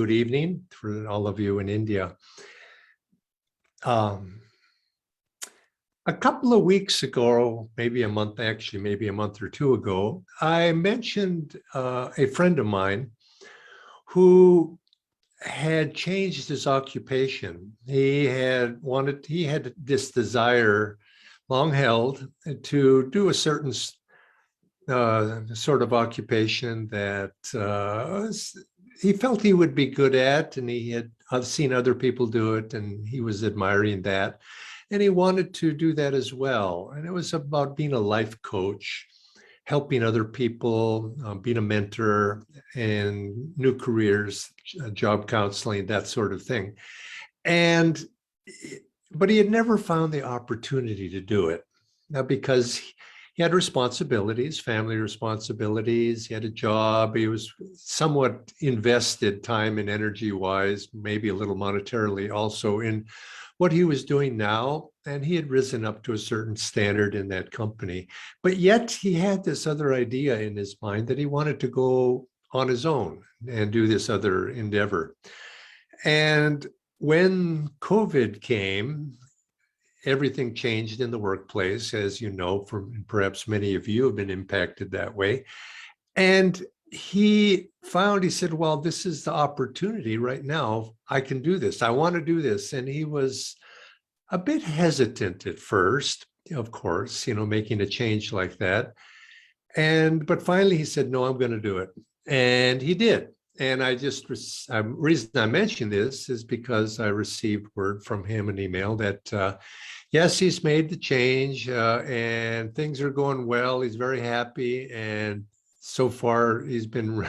Good evening for all of you in India. A couple of weeks ago, maybe a month or two ago, I mentioned a friend of mine who had changed his occupation. He had this desire, long held, to do a certain sort of occupation that he felt he would be good at, and he had seen other people do it, and he was admiring that. And he wanted to do that as well. And it was about being a life coach, helping other people, being a mentor, and new careers, job counseling, that sort of thing. But he had never found the opportunity to do it. Now, because he had responsibilities, family responsibilities, he had a job, he was somewhat invested time and energy-wise, maybe a little monetarily also, in what he was doing now, and he had risen up to a certain standard in that company. But yet he had this other idea in his mind that he wanted to go on his own and do this other endeavor. And when COVID came, everything changed in the workplace, as you know, perhaps many of you have been impacted that way. And he said, well, this is the opportunity right now. I can do this. I want to do this. And he was a bit hesitant at first, of course, making a change like that. But finally he said, no, I'm going to do it. And he did. And the reason I mention this is because I received word from him, an email that, yes, he's made the change and things are going well. He's very happy. And so far he's been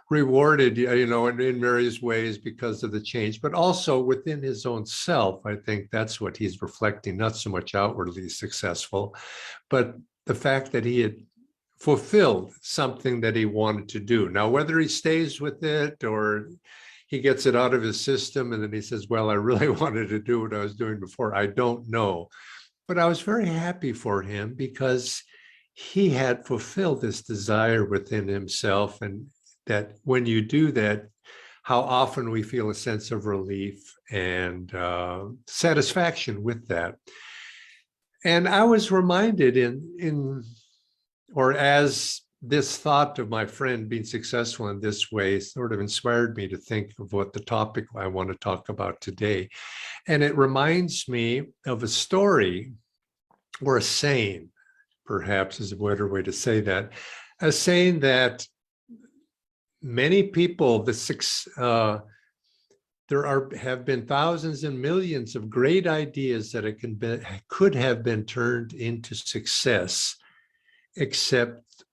rewarded, in various ways because of the change, but also within his own self. I think that's what he's reflecting, not so much outwardly successful, but the fact that he had fulfilled something that he wanted to do. Now, whether he stays with it or he gets it out of his system and then he says, well, I really wanted to do what I was doing before, I don't know. But I was very happy for him because he had fulfilled this desire within himself. And that when you do that, how often we feel a sense of relief and satisfaction with that. And I was reminded as this thought of my friend being successful in this way sort of inspired me to think of what the topic I want to talk about today. And it reminds me of a story, or a saying, perhaps is a better way to say that, a saying that many people, have been thousands and millions of great ideas that could have been turned into success, except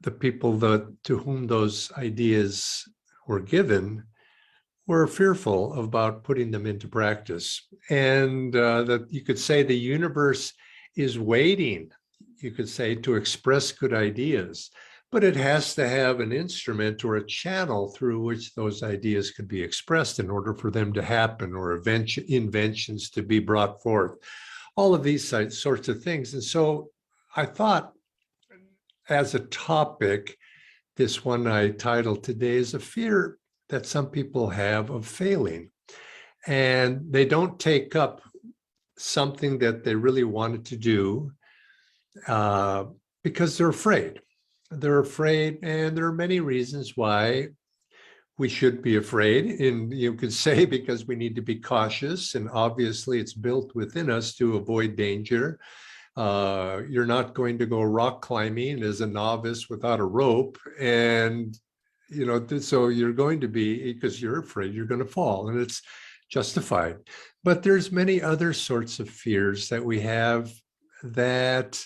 the people to whom those ideas were given were fearful about putting them into practice. And that you could say the universe is waiting, you could say, to express good ideas, but it has to have an instrument or a channel through which those ideas could be expressed in order for them to happen, or inventions to be brought forth, all of these sorts of things. And so I thought, as a topic, this one I titled today is a fear that some people have of failing. And they don't take up something that they really wanted to do because they're afraid. They're afraid, and there are many reasons why we should be afraid. And you could say because we need to be cautious, and obviously it's built within us to avoid danger. You're not going to go rock climbing as a novice without a rope. And, so you're going to be, because you're afraid you're going to fall, and it's justified. But there's many other sorts of fears that we have, that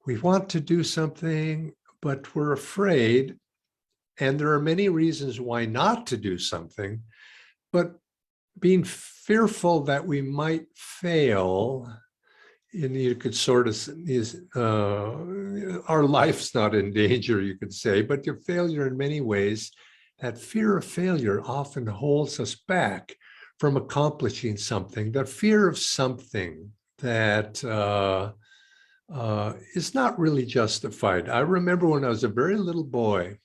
we want to do something, but we're afraid. And there are many reasons why not to do something, but being fearful that we might fail, and you could sort of our life's not in danger, you could say, but your failure in many ways, that fear of failure often holds us back from accomplishing something. The fear of something that is not really justified. I remember when I was a very little boy,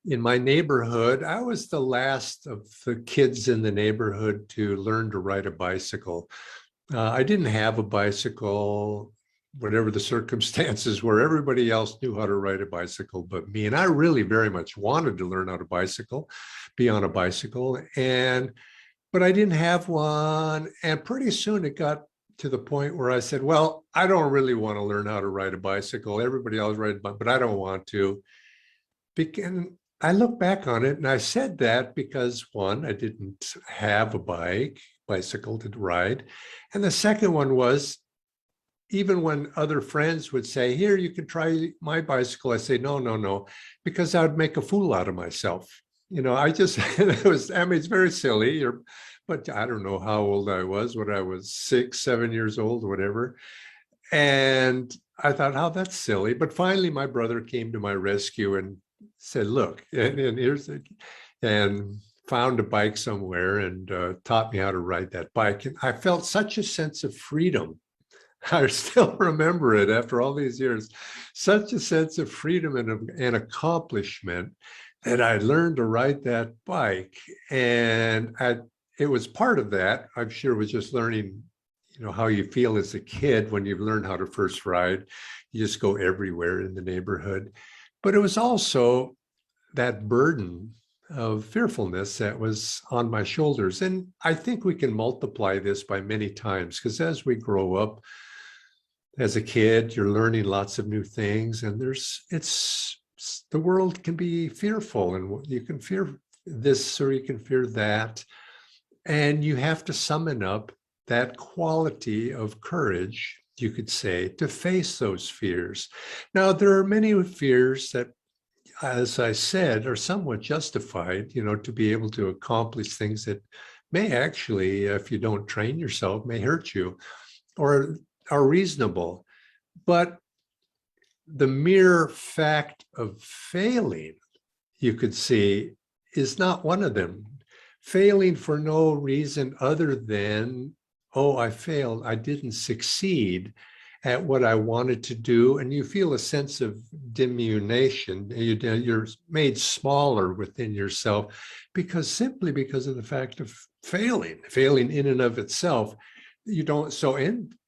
in my neighborhood, I was the last of the kids in the neighborhood to learn to ride a bicycle. I didn't have a bicycle, whatever the circumstances were. Everybody else knew how to ride a bicycle but me. And I really very much wanted to learn how to bicycle, be on a bicycle. But I didn't have one. And pretty soon it got to the point where I said, well, I don't really want to learn how to ride a bicycle. Everybody else rides, but I don't want to. And I look back on it and I said that because one, I didn't have a bicycle to ride. And the second one was, even when other friends would say, here, you can try my bicycle, I say, no, no, no, because I would make a fool out of myself. It's very silly, but I don't know how old I was when I was 6, 7 years old, or whatever. And I thought, oh, that's silly. But finally, my brother came to my rescue and said, look, and found a bike somewhere and taught me how to ride that bike. And I felt such a sense of freedom. I still remember it after all these years, such a sense of freedom and accomplishment that I learned to ride that bike. And it was part of that, I'm sure, was just learning, how you feel as a kid when you learn how to first ride. You just go everywhere in the neighborhood. But it was also that burden of fearfulness that was on my shoulders. And I think we can multiply this by many times, because as we grow up, as a kid, you're learning lots of new things, and the world can be fearful, and you can fear this or you can fear that. And you have to summon up that quality of courage, you could say, to face those fears. Now, there are many fears that, as I said, are somewhat justified, to be able to accomplish things that may actually, if you don't train yourself, may hurt you, or are reasonable. But the mere fact of failing, you could see, is not one of them. Failing for no reason other than, oh, I failed, I didn't succeed at what I wanted to do. And you feel a sense of diminution. You're made smaller within yourself simply because of the fact of failing in and of itself.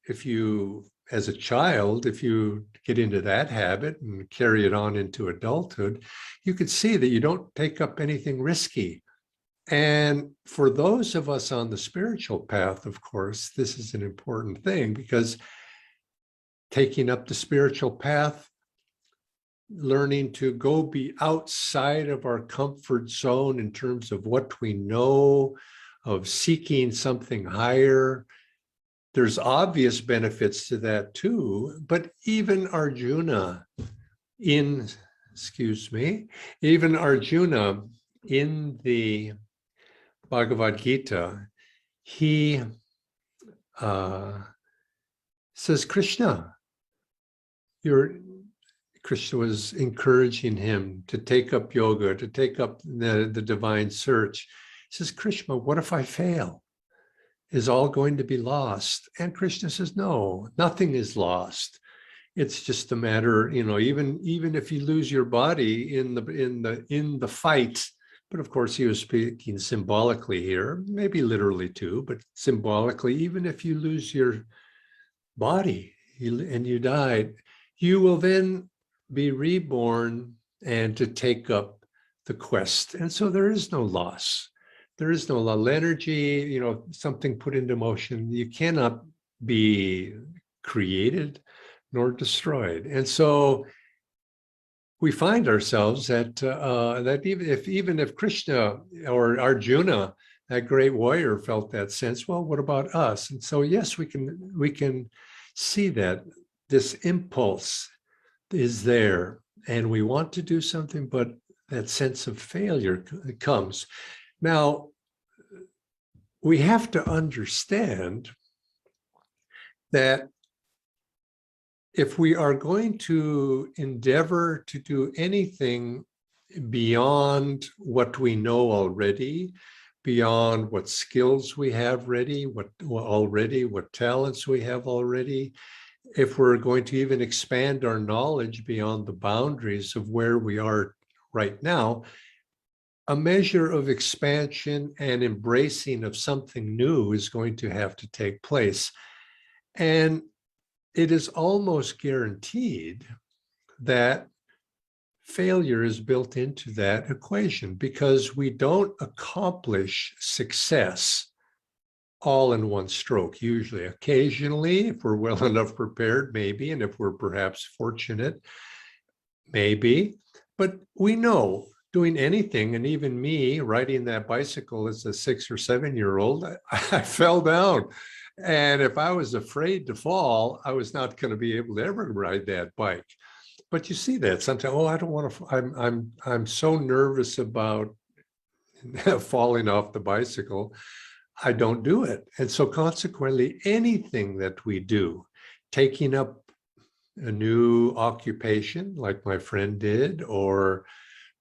If you, as a child, if you get into that habit and carry it on into adulthood, you could see that you don't take up anything risky. And for those of us on the spiritual path, of course, this is an important thing, because taking up the spiritual path, learning to go be outside of our comfort zone in terms of what we know, of seeking something higher, there's obvious benefits to that too. But even Arjuna in the Bhagavad Gita, he says, Krishna was encouraging him to take up yoga, to take up the divine search. He says, Krishna, what if I fail? Is all going to be lost? And Krishna says, no, nothing is lost. It's just a matter, even if you lose your body in the fight. But of course, he was speaking symbolically here, maybe literally too, but symbolically, even if you lose your body and you died, you will then be reborn and to take up the quest. And so there is no loss. There is no energy, something put into motion. You cannot be created nor destroyed. And so we find ourselves that even if Krishna or Arjuna, that great warrior, felt that sense, well, what about us? And so, yes, we can see that this impulse is there, and we want to do something, but that sense of failure comes. Now, we have to understand that if we are going to endeavor to do anything beyond what we know already, beyond what skills we have ready, what talents we have already, if we're going to even expand our knowledge beyond the boundaries of where we are right now, a measure of expansion and embracing of something new is going to have to take place. And it is almost guaranteed that failure is built into that equation, because we don't accomplish success all in one stroke. Usually, occasionally, if we're well enough prepared, maybe, and if we're perhaps fortunate, maybe. But we know doing anything, and even me riding that bicycle as a 6 or 7-year-old, I fell down. And if I was afraid to fall, I was not going to be able to ever ride that bike. But you see that sometimes, oh, I don't want to, I'm so nervous about falling off the bicycle, I don't do it. And so consequently, anything that we do, taking up a new occupation like my friend did, or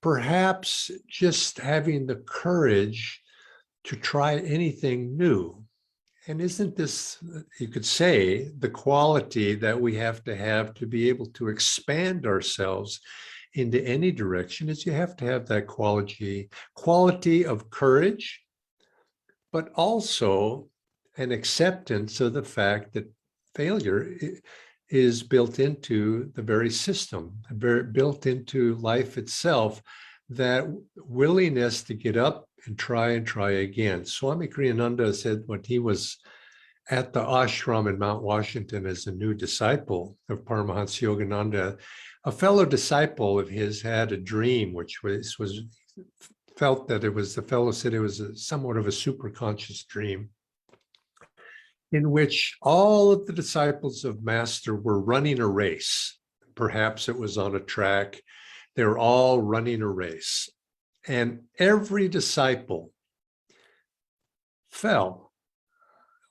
perhaps just having the courage to try anything new. And isn't this, you could say, the quality that we have to be able to expand ourselves into any direction, is you have to have that quality of courage, but also an acceptance of the fact that failure is built into the very system, built into life itself, that willingness to get up and try again. Swami Kriyananda said when he was at the ashram in Mount Washington as a new disciple of Paramhansa Yogananda, a fellow disciple of his had a dream, which felt that it was, the fellow said it was somewhat of a superconscious dream, in which all of the disciples of Master were running a race. Perhaps it was on a track. They were all running a race. And every disciple fell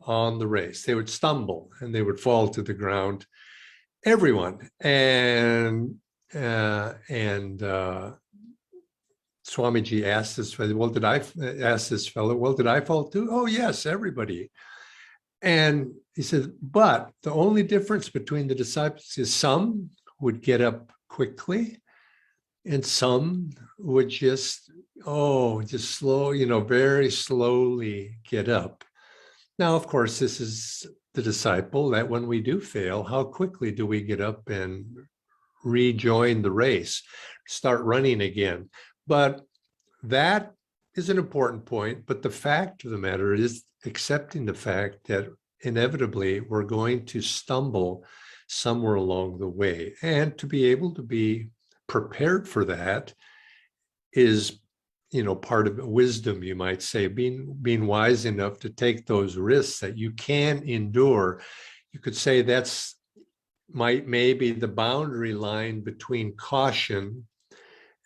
on the race. They would stumble and they would fall to the ground. Everyone. And Swamiji asked this fellow, well, did I fall too? Oh, yes, everybody. And he said, but the only difference between the disciples is some would get up quickly and some would just slow, very slowly get up. Now, of course, this is the disciple that when we do fail, how quickly do we get up and rejoin the race, start running again? But that is an important point. But the fact of the matter is accepting the fact that inevitably we're going to stumble somewhere along the way. And to be able to be prepared for that is, part of wisdom, you might say, being wise enough to take those risks that you can endure. You could say that's maybe the boundary line between caution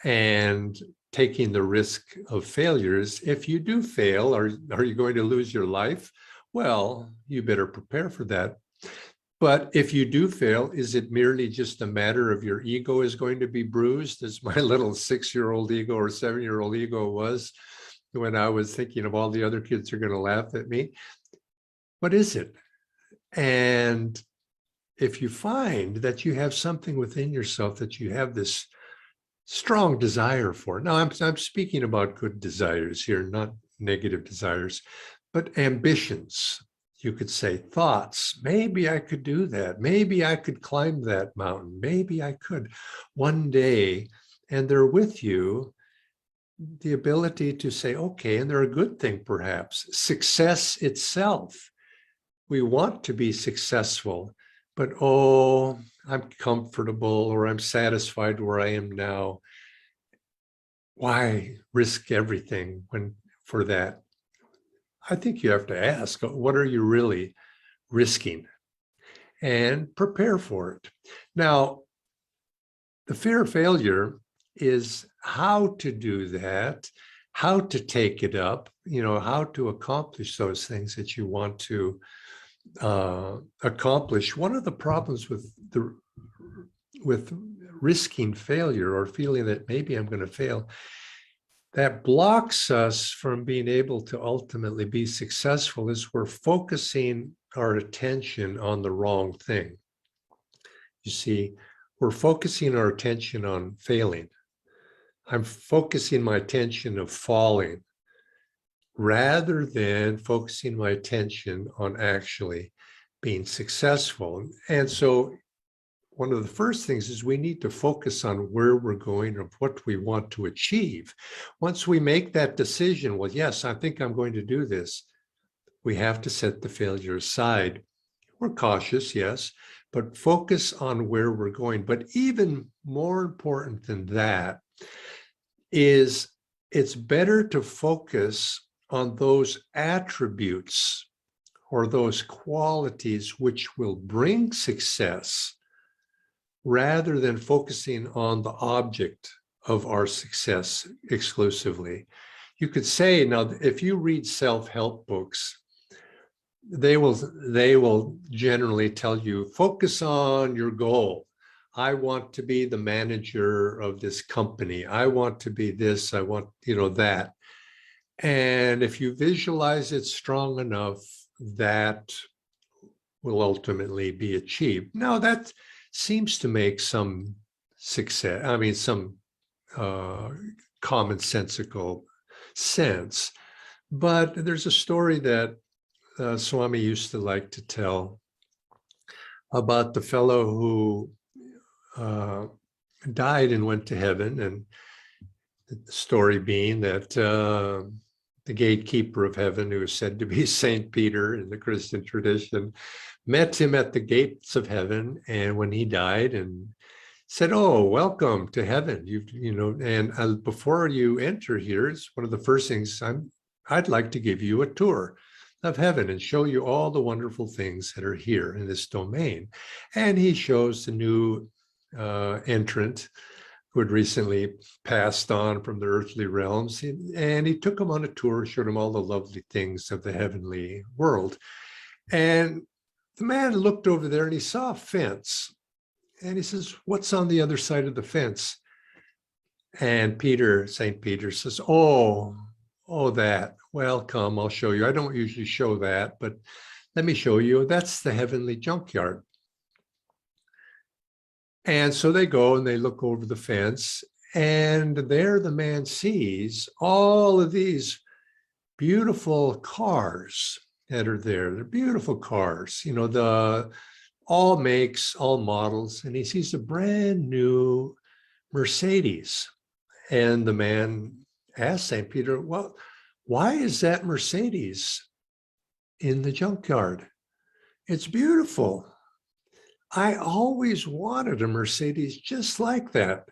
and taking the risk of failures. If you do fail, are you going to lose your life? Well, you better prepare for that. But if you do fail, is it merely just a matter of your ego is going to be bruised, as my little 6-year-old ego or 7-year-old ego was when I was thinking of all the other kids are going to laugh at me? What is it? And if you find that you have something within yourself that you have this strong desire for. Now, I'm speaking about good desires here, not negative desires, but ambitions. You could say thoughts. Maybe I could do that. Maybe I could climb that mountain. Maybe I could one day. And they're with you, the ability to say, okay, and they're a good thing, perhaps. Success itself. We want to be successful, but I'm comfortable or I'm satisfied where I am now. Why risk everything for that? I think you have to ask, what are you really risking? And prepare for it. Now, the fear of failure is how to do that, how to take it up, how to accomplish those things that you want to accomplish. One of the problems with risking failure or feeling that maybe I'm going to fail, that blocks us from being able to ultimately be successful, is we're focusing our attention on the wrong thing. You see, we're focusing our attention on failing. I'm focusing my attention of falling rather than focusing my attention on actually being successful. And so one of the first things is we need to focus on where we're going or what we want to achieve. Once we make that decision, well, yes, I think I'm going to do this, we have to set the failure aside. We're cautious, yes, but focus on where we're going. But even more important than that is it's better to focus on those attributes or those qualities which will bring success rather than focusing on the object of our success exclusively. You could say, now, if you read self-help books, they will generally tell you, focus on your goal. I want to be the manager of this company. I want to be this, I want, that. And if you visualize it strong enough, that will ultimately be achieved. Now, that seems to make some success, some commonsensical sense. But there's a story that Swami used to like to tell about the fellow who died and went to heaven. And the story being that the gatekeeper of heaven, who is said to be Saint Peter in the Christian tradition, met him at the gates of heaven, and when he died, and said, "Oh, welcome to heaven. And before you enter here, it's one of the first things I'd like to give you a tour of heaven and show you all the wonderful things that are here in this domain." And he shows the new entrant who had recently passed on from the earthly realms, and he took him on a tour, showed him all the lovely things of the heavenly world. And the man looked over there and he saw a fence, and he says, "What's on the other side of the fence?" And St. Peter says, oh, that. Well, come, I'll show you. I don't usually show that, but let me show you. That's the heavenly junkyard. And so they go and they look over the fence, and there the man sees all of these beautiful cars that are there. They're beautiful cars, all makes, all models. And he sees a brand new Mercedes. And the man asked St. Peter, "Well, why is that Mercedes in the junkyard? It's beautiful. I always wanted a Mercedes just like that."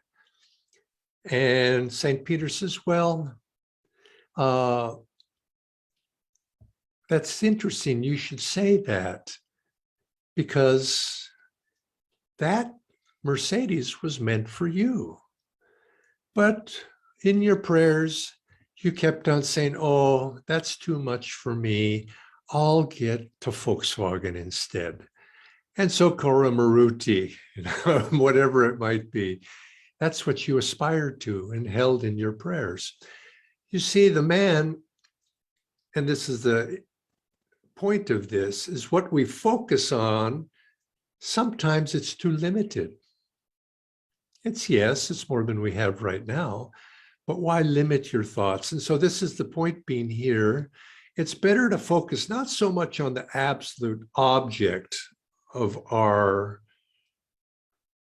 And St. Peter says, "Well, that's interesting. You should say that, because that Mercedes was meant for you. But in your prayers, you kept on saying, oh, that's too much for me. I'll get to Volkswagen instead. And so Cora Maruti, whatever it might be, that's what you aspired to and held in your prayers." You see, the man, and this is the point of this, is what we focus on, sometimes it's too limited. It's more than we have right now, but why limit your thoughts? And so this is the point being here. It's better to focus not so much on the absolute object of our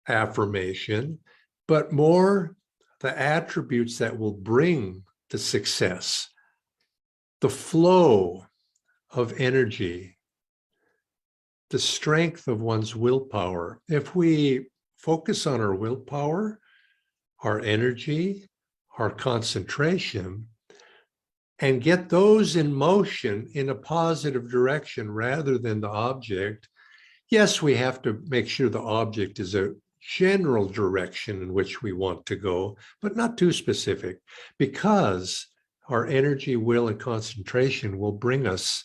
affirmation, but more the attributes that will bring the success, the flow of energy, the strength of one's willpower. If we focus on our willpower, our energy, our concentration, and get those in motion in a positive direction rather than the object, yes, we have to make sure the object is a general direction in which we want to go, but not too specific, because our energy, will, and concentration will bring us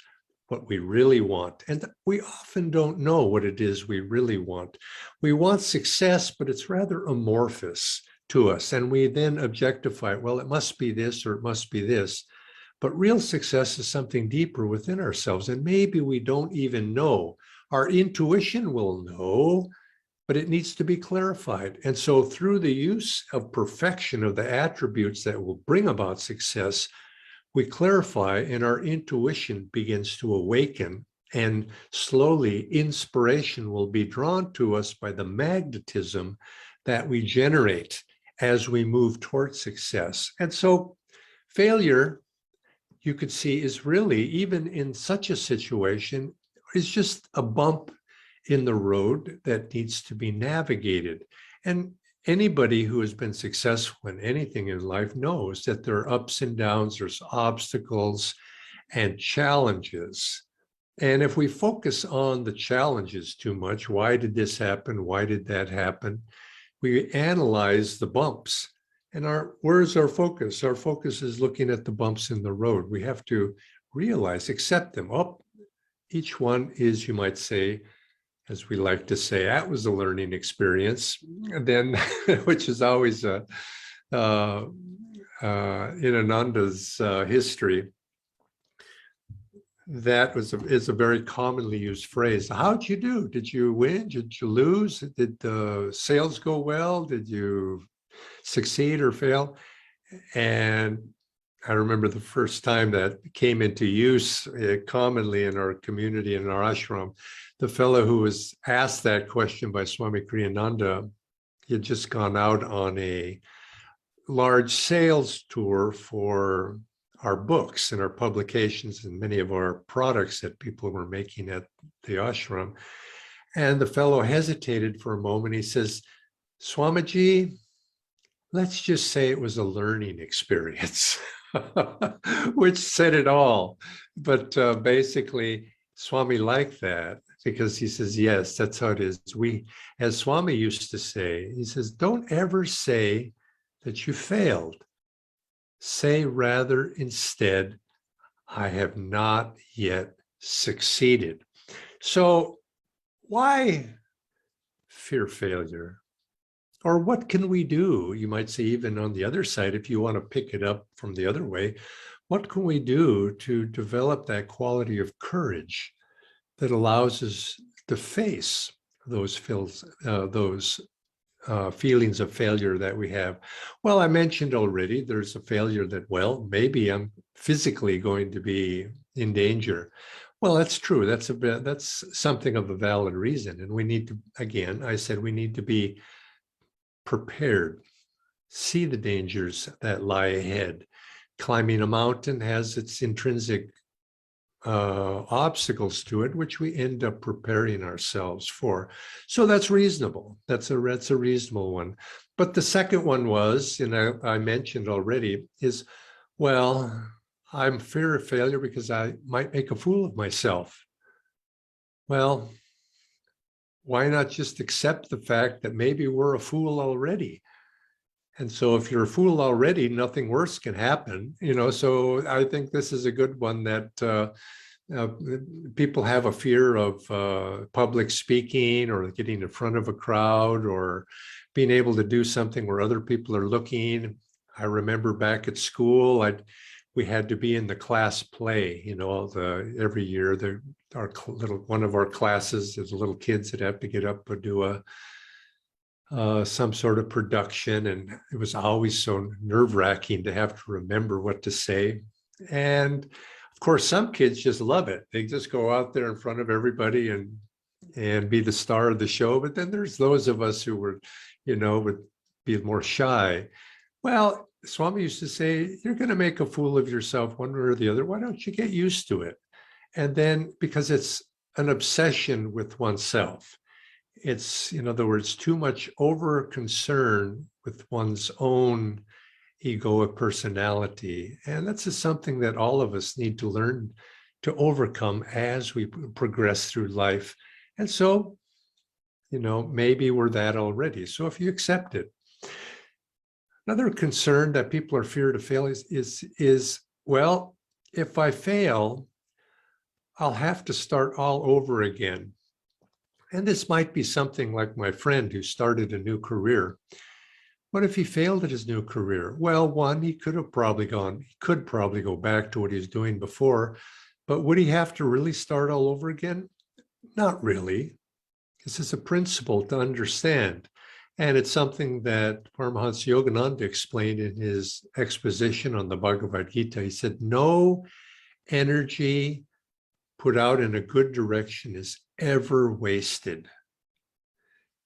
what we really want. And we often don't know what it is we really want. We want success, but it's rather amorphous to us. And we then objectify, well, it must be this or it must be this. But real success is something deeper within ourselves. And maybe we don't even know. Our intuition will know, but it needs to be clarified. And so through the use of perfection of the attributes that will bring about success, we clarify and our intuition begins to awaken, and slowly inspiration will be drawn to us by the magnetism that we generate as we move towards success. And so failure, you could see, is really, even in such a situation, is just a bump in the road that needs to be navigated. And anybody who has been successful in anything in life knows that there are ups and downs, there's obstacles and challenges. And if we focus on the challenges too much, why did this happen? Why did that happen? We analyze the bumps. And where's our focus? Our focus is looking at the bumps in the road. We have to realize, accept them. Oh, each one is, you might say, as we like to say, that was a learning experience. And then, which is always in Ananda's history, that is a very commonly used phrase. How'd you do? Did you win? Did you lose? Did the sales go well? Did you succeed or fail? And I remember the first time that came into use commonly in our community, in our ashram, the fellow who was asked that question by Swami Kriyananda, he had just gone out on a large sales tour for our books and our publications and many of our products that people were making at the ashram. And the fellow hesitated for a moment. He says, Swamiji, let's just say it was a learning experience, which said it all. But basically, Swami liked that because he says, yes, that's how it is. As Swami used to say, he says, don't ever say that you failed. Say rather instead, I have not yet succeeded. So why fear failure? Or what can we do? You might say, even on the other side, if you want to pick it up from the other way, what can we do to develop that quality of courage that allows us to face those feelings of failure that we have? Well, I mentioned already, there's a failure that, well, maybe I'm physically going to be in danger. Well, that's true. That's something of a valid reason. And we need to, again, I said we need to be prepared, see the dangers that lie ahead. Climbing a mountain has its intrinsic obstacles to it, which we end up preparing ourselves for. So that's reasonable. That's a reasonable one. But the second one was, and I mentioned already, is, well, I'm fear of failure because I might make a fool of myself. Well, why not just accept the fact that maybe we're a fool already? And so if you're a fool already, nothing worse can happen, so I think this is a good one that people have a fear of public speaking or getting in front of a crowd or being able to do something where other people are looking. I remember back at school, we had to be in the class play, every year, one of our classes, there's little kids that have to get up and do some sort of production. And it was always so nerve-wracking to have to remember what to say. And of course, some kids just love it. They just go out there in front of everybody and be the star of the show. But then there's those of us who would be more shy. Well, Swami used to say, you're going to make a fool of yourself one way or the other. Why don't you get used to it? And then, because it's an obsession with oneself. It's, in other words, too much over concern with one's own egoic personality. And that's just something that all of us need to learn to overcome as we progress through life. And so, maybe we're that already. So if you accept it. Another concern that people are feared of fail is, well, if I fail, I'll have to start all over again. And this might be something like my friend who started a new career. What if he failed at his new career? Well, one, he could probably go back to what he was doing before, but would he have to really start all over again? Not really. This is a principle to understand. And it's something that Paramhansa Yogananda explained in his exposition on the Bhagavad Gita. He said, no energy put out in a good direction is ever wasted.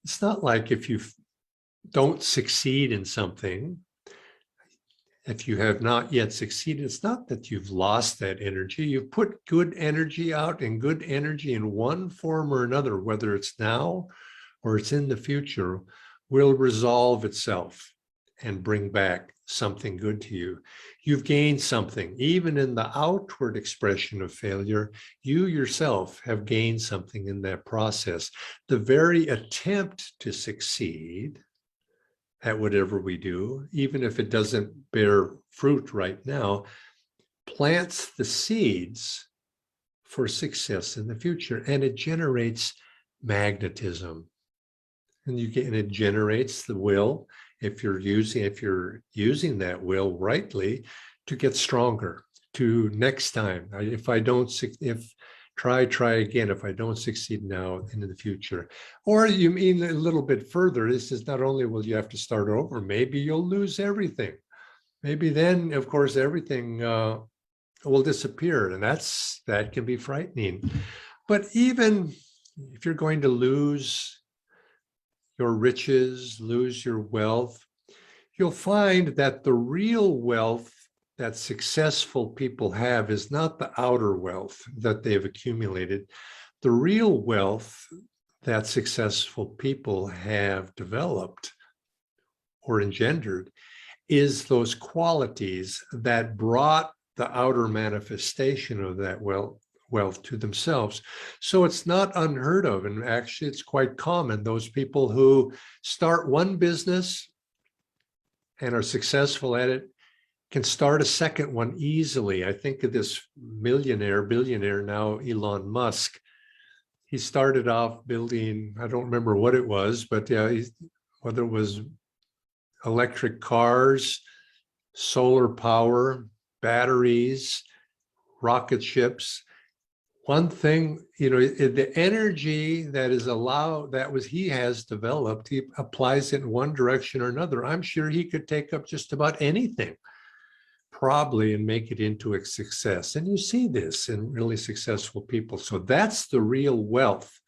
It's not like if you don't succeed in something, if you have not yet succeeded, it's not that you've lost that energy. You've put good energy out, and good energy in one form or another, whether it's now or it's in the future, will resolve itself and bring back something good to you. You've gained something. Even in the outward expression of failure, you yourself have gained something in that process. The very attempt to succeed at whatever we do, even if it doesn't bear fruit right now, plants the seeds for success in the future, and it generates magnetism. And it generates the will, if you're using that will rightly, to get stronger, to next time. Try again. If I don't succeed now, in the future. Or you mean a little bit further, this is not only will you have to start over, maybe you'll lose everything. Maybe then, of course, everything will disappear, and that can be frightening. But even if you're going to lose your riches, lose your wealth, you'll find that the real wealth that successful people have is not the outer wealth that they've accumulated. The real wealth that successful people have developed or engendered is those qualities that brought the outer manifestation of that wealth to themselves. So it's not unheard of, and actually it's quite common. Those people who start one business and are successful at it can start a second one easily. I think of this billionaire now, Elon Musk. He started off building, I don't remember what it was, but yeah, whether it was electric cars, solar power, batteries, rocket ships. One thing, the energy that he has developed, he applies it in one direction or another. I'm sure he could take up just about anything, probably, and make it into a success. And you see this in really successful people. So that's the real wealth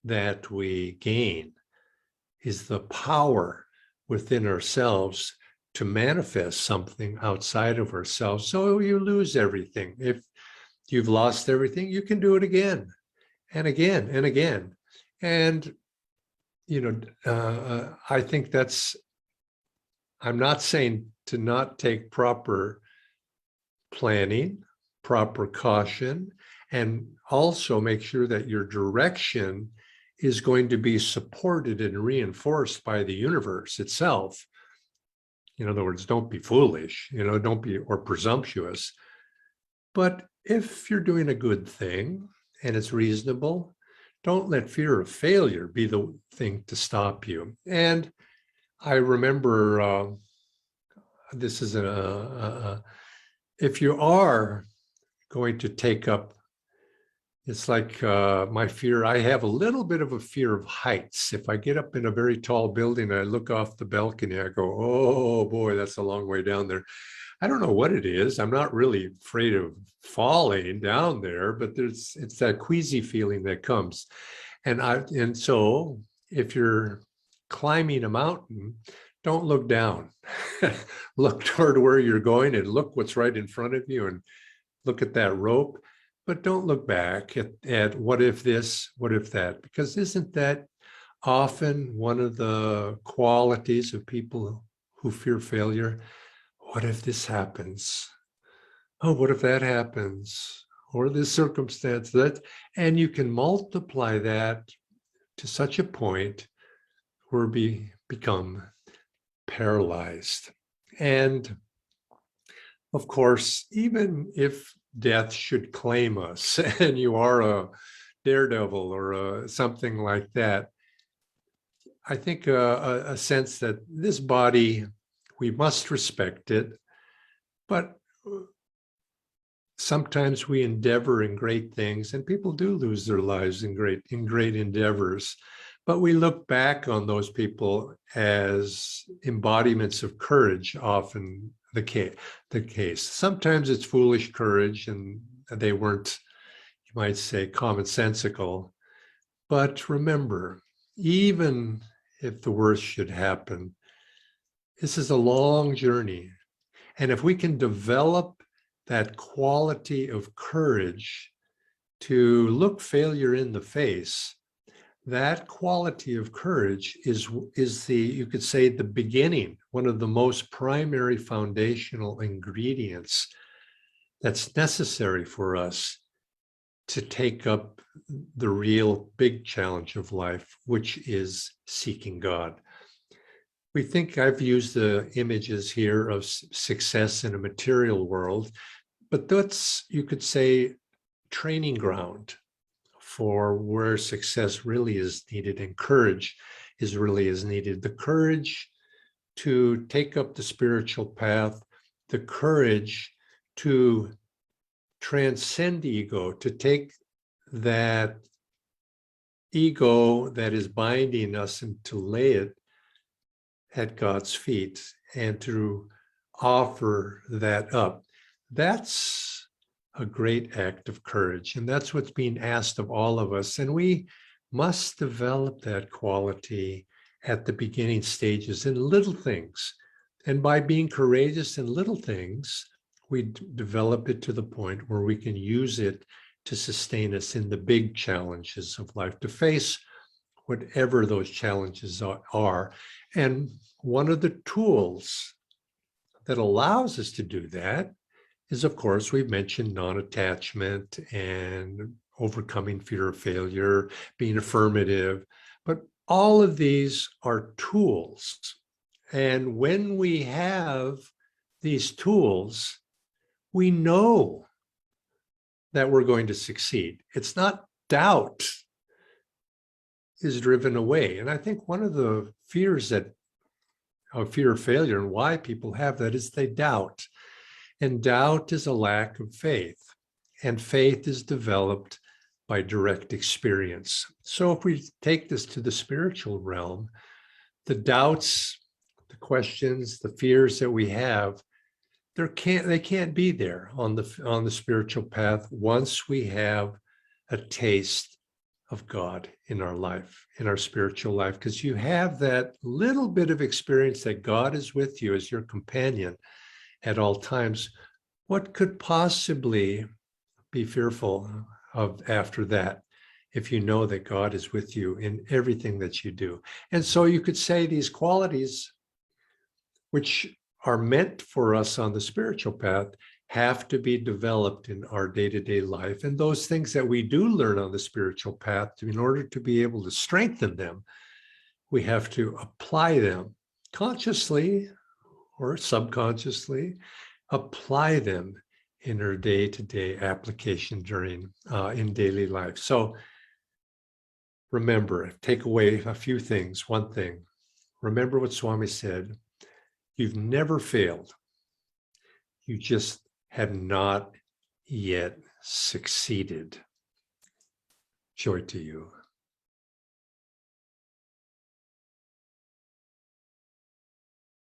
that we gain, is the power within ourselves to manifest something outside of ourselves. So you lose everything. If you've lost everything, you can do it again and again and again. And, I think I'm not saying to not take proper planning, proper caution, and also make sure that your direction is going to be supported and reinforced by the universe itself. In other words, don't be foolish, don't be or presumptuous. But if you're doing a good thing and it's reasonable, don't let fear of failure be the thing to stop you. And I remember this is if you are going to take up, it's like my fear, I have a little bit of a fear of heights. If I get up in a very tall building, I look off the balcony, I go, oh boy, that's a long way down there. I don't know what it is. I'm not really afraid of falling down there, but it's that queasy feeling that comes. And so if you're climbing a mountain, don't look down. Look toward where you're going and look what's right in front of you and look at that rope. But don't look back at what if this, what if that, because isn't that often one of the qualities of people who fear failure? What if this happens? Oh, what if that happens? Or this circumstance, and you can multiply that to such a point where we become paralyzed. And of course, even if death should claim us and you are a daredevil or something like that, I think a sense that this body, we must respect it, but sometimes we endeavor in great things, and people do lose their lives in great endeavors. But we look back on those people as embodiments of courage, often the case. Sometimes it's foolish courage, and they weren't, you might say, commonsensical. But remember, even if the worst should happen, this is a long journey. And if we can develop that quality of courage to look failure in the face, that quality of courage is the, you could say, the beginning, one of the most primary foundational ingredients that's necessary for us to take up the real big challenge of life, which is seeking God. We think I've used the images here of success in a material world, but that's, you could say, training ground for where success really is needed and courage really is needed. The courage to take up the spiritual path, the courage to transcend ego, to take that ego that is binding us and to lay it at God's feet and to offer that up. That's a great act of courage. And that's what's being asked of all of us. And we must develop that quality at the beginning stages in little things. And by being courageous in little things, we develop it to the point where we can use it to sustain us in the big challenges of life, to face whatever those challenges are. And one of the tools that allows us to do that is, of course, we've mentioned non-attachment and overcoming fear of failure, being affirmative, but all of these are tools. And when we have these tools, we know that we're going to succeed. It's not doubt is driven away. And I think one of the fears of fear of failure and why people have that is they doubt. And doubt is a lack of faith. And faith is developed by direct experience. So if we take this to the spiritual realm, the doubts, the questions, the fears that we have, they can't be there on the spiritual path once we have a taste of God in our life, in our spiritual life, because you have that little bit of experience that God is with you as your companion at all times. What could possibly be fearful of after that, if you know that God is with you in everything that you do? And so you could say these qualities, which are meant for us on the spiritual path, have to be developed in our day-to-day life. And those things that we do learn on the spiritual path, in order to be able to strengthen them, we have to apply them consciously or subconsciously, apply them in our day-to-day application in daily life. So remember, take away a few things. One thing, remember what Swami said: you've never failed. You just have not yet succeeded. Joy to you.